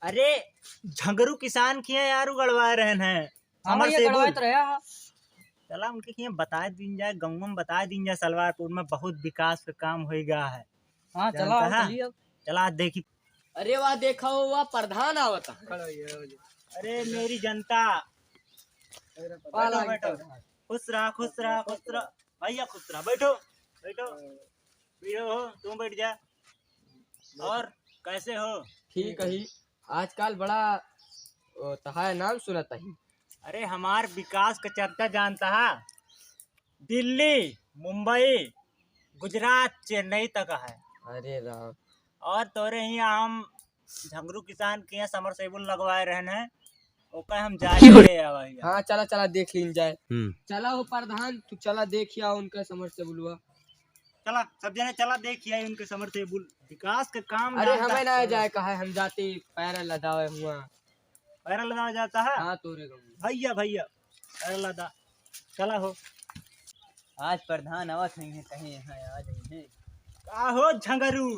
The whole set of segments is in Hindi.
अरे झंगरू किसान किए यार गड़वा रहे हैं हमर से गड़वात रहा। चला उनके किए बता दिन जाए गाँव में बता दिन जाए सलवारपुर में बहुत विकास का काम हो गया है। हाँ चला चलिए। चला देखी। अरे वाह देखा हो वह प्रधान आवता। अरे मेरी जनता बैठो खुश रहा भैया खुश रहा बैठो बैठो बैठो हो तुम बैठ जा। और कैसे हो? ठीक है। आजकल बड़ा तहां नाम सुनता ही। अरे हमार विकास का चर्चा जानता है दिल्ली मुंबई गुजरात चेन्नई तक है। अरे राम और तोरे ही हम झंगरू किसान के समरसेबुल लगवाए रहन है ओका हम जा रहे हैं। हाँ चला चला देख लीन जाए। चला हो प्रधान तू चला देखिया उनका समरसेबुल हुआ। चला सब जने चला देखिए उनके समरसेबुल विकास का काम। अरे हमें ना जाए कहा है हम जाते पैर लदावे हुआ। पैरा लदा जाता है। हाँ तोरे भैया भैया पैरा लदा चला हो। आज प्रधान आवत नहीं है कहीं यहाँ आ जाइए। का हो झंगरू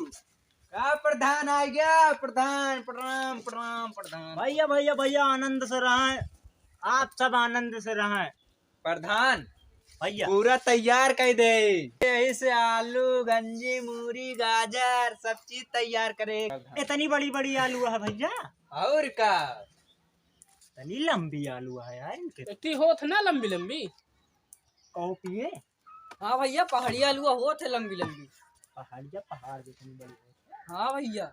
का प्रधान आ गया। प्रधान प्रणाम प्रणाम प्रधान। भैया भैया भैया आनंद से रहें आप सब आनंद से रहें। प्रधान भैया पूरा तैयार कर दे। यही से आलू गंजी मूरी गाजर सब चीज तैयार करे। इतनी बड़ी बड़ी आलू है भैया। और का इतनी लंबी आलू है यार इनके। इतनी होत ना लंबी लंबी। कहो पिए। हाँ भैया पहाड़ी आलू होत है लंबी लंबी। पहाड़िया पहाड़ जितनी बड़ी है। हाँ भैया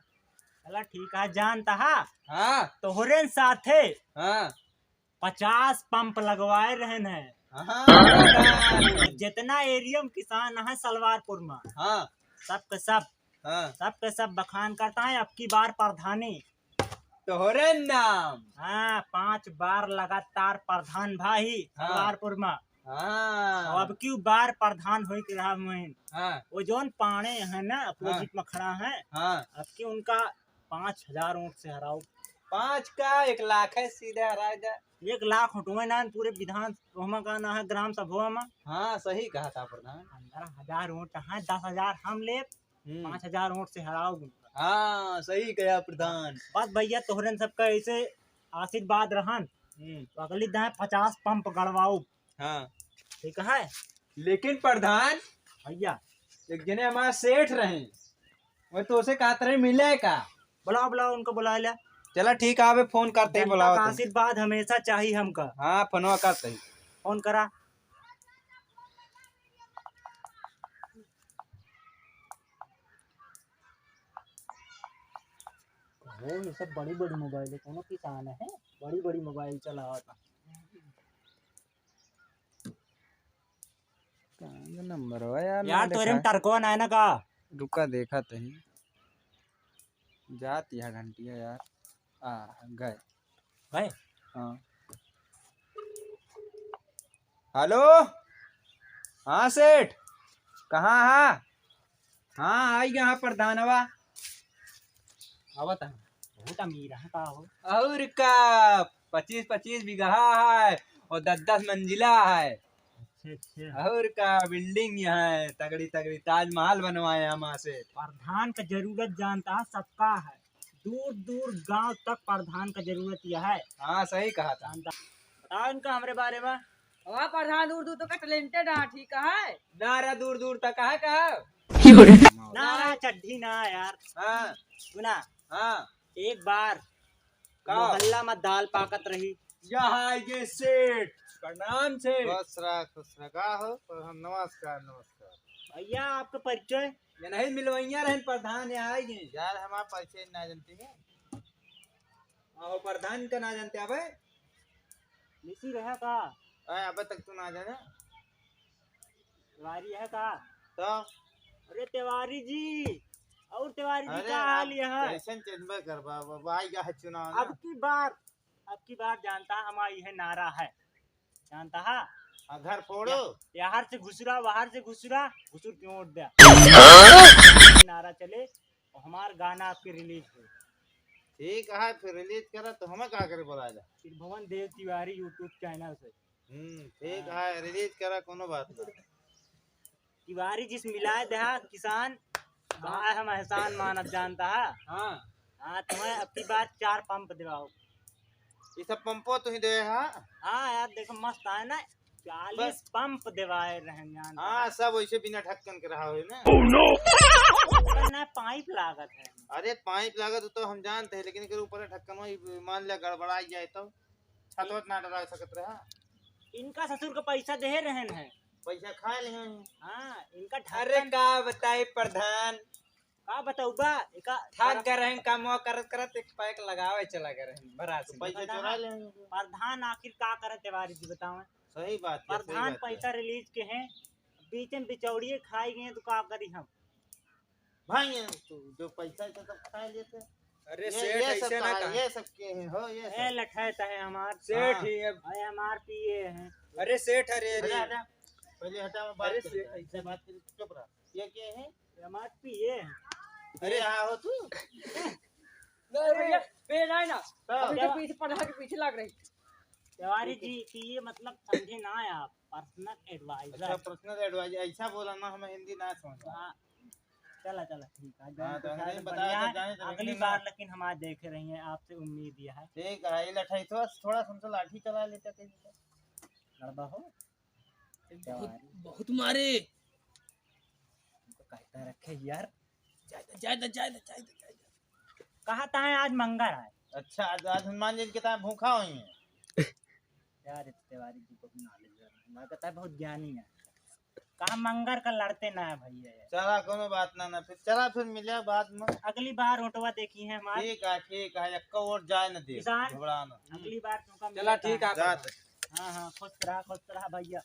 चला ठीक है जानता है। हाँ तोहरे साथे हाँ 50 पंप लगवाए रहन है। हाँ जितना एरियम किसान है सलवारपुर में हाँ सबके सब बखान करता है अब की बार प्रधानी तोहरे नाम। हाँ 5 बार लगातार प्रधान भाई सलवारपुर में। हाँ अब की बार प्रधान हो के रहा मैं। हाँ वो जोन पाने है ना अपोजिट में खड़ा है। हाँ अब की उनका 5000 वोट से हराओ। 5 का 1 लाख है सीधे हरा जा। 1 लाख हटुए ना पूरे विधान का ना है ग्राम सभा में। हाँ सही कहा था प्रधान। 15,000 वोट है 10,000 हम ले 5,000 वोट से हराओ। हाँ सही कहा प्रधान। बस भैया तोहरन सबका ऐसे आशीर्वाद रहन तो अगली दाएं 50 पंप गड़वाओ। हाँ ठीक है। लेकिन प्रधान भैया एक जने हमारा सेठ रहे वो तो उसे कहा तरह मिले का। बुलाओ बुलाओ उनको बुला लिया। चला ठीक है फोन करते ही बुलाओ। आशीर्वाद हमेशा चाहिए हमका। हाँ फोनवा करते ही फोन करा। वो ये सब बड़ी बड़ी मोबाइल है कोनो किसान है बड़ी बड़ी मोबाइल चलाता। नंबर हो यार तोरे में टरकोन है ना का। रुका देखा तही जाती है घंटी है यार। गए गए। हाँ हेलो हाँ सेठ कहाँ है। हाँ आई यहाँ प्रधानवा आवत है। बहुत अमीर है का हो। और का 25-25 बीघा है और 10-10 मंजिला है। अच्छा और का बिल्डिंग है तगड़ी तगड़ी ताजमहल बनवाए हम से। प्रधान का जरूरत जानता है सबका है दूर दूर गांव तक प्रधान का जरूरत यह है। हाँ सही कहा था। बताओ इनका हमारे बारे में। वहाँ प्रधान दूर दूर तक टैलेंटेड है। ठीक है नारा दूर दूर तक है का ना चड्ढी ना यार। हाँ सुना। हाँ एक बार मोहल्ला में दाल पाकत रही। यहाँ ये सेठ प्रणाम से खुश रहा का हो। नमस्कार नमस्कार भैया आपका परिचय। ये नहीं मिलवैया रहे प्रधान यहाँ आएगी यार हमारा परिचय ना जानती है। और प्रधान का ना जानते अब निसी रहा का। अब तक तू ना जाने तिवारी है का। तो अरे तिवारी जी और तिवारी जी का हाल यह है। कैसे चेंबर कर भाई का चुनाव अब की बार जानता हमारा यह नारा है जानता है। घर फोड़ो यार से घुसरा बाहर से घुसरा घुसुर क्यों उठ दिया नारा चले और हमारा गाना आपके रिलीज हो। ठीक है फिर रिलीज करा तो हमें कहा करे बोला जा। भवन देव तिवारी यूट्यूब चैनल से। ठीक है रिलीज करा कोनो बात नहीं। तिवारी जिस मिलाए दहा किसान हम एहसान मानत जानता है। हाँ हाँ तुम्हें अपनी बार 4 पंप दिलाओ। ये सब पंपो तुही दे हाँ। हाँ यार देखो मस्त है ना, 40 पंप दिवाए रहे जान। हाँ सब वैसे बिना ढक्कन के रहा हो ना। ना पाइप लागत है। अरे पाइप लागत तो हम जानते हैं, लेकिन ऊपर ढक्कन में मान लिया गड़बड़ा जाए तो छत वत ना डरा सकत रहा। इनका ससुर का पैसा दे रहे हैं। पैसा खा ले। हाँ इनका अरे ढक्कन का बताई प्रधान, का बताऊ बा इका थक गए रहे काम करत करत एक पैक लगावे चला गए रहे बरा से। पैसा चुरा ले। प्रधान आखिर का करे तिवारी जी बताओ। सही बात है, सही प्रधान बात है। पैसा रिलीज के हैं, बीच में बिचौड़िए खाई गए तो का करी हम। भाई तू जो पैसा तो सब खा लेते। अरे ये सेठ सब ऐसे ना कहा, कहा। ये सब के हैं हो ये ए सब। लठैत है हमार सेठ हाँ। ही है। भाई हमार पिए हैं। अरे सेठ अरे अरे अरे हटा, पहले हटा में बात अरे कर, ऐसे बात कर, चुप रहा। ये क्या है? ये हमार पिए हैं। अरे यहाँ हो तू। अरे तो पीछे लग रही। तिवारी जी पिए मतलब समझे ना आप, पर्सनल अच्छा एडवाइजर। पर्सनल एडवाइजर ऐसा बोला ना, हमें हिंदी ना समझ। चला चला ठीक है, हाँ, तो शायद हमने बढ़िया बताया है। तो जाने तो अगली लेकिन बार लेकिन हम आज देख रही हैं, आपसे उम्मीद यह है। ठीक है, ये लठाई थोड़ा हमसे लाठी चला लेते थे। लड़बा हो बहुत मारे। तो कहता रखे यार। जायदा कहा था आज मंगर है अच्छा आज हनुमान जी की किताब भूखा हुई है। यार। इस तिवारी जी को भी नॉलेज है, लगता है बहुत ज्ञानी है। कहा मंगर का लड़ते ना है भैया यार। चला कोनो बात ना फिर चला, फिर मिले बाद में। अगली बार ऑटोवा देखी है हमारी। ठीक है एक और जाए न दे किसान। घबराना। अगली बार तुमका चला मिलता ठीक है। है। जात। हाँ हाँ खुश रहा भैया।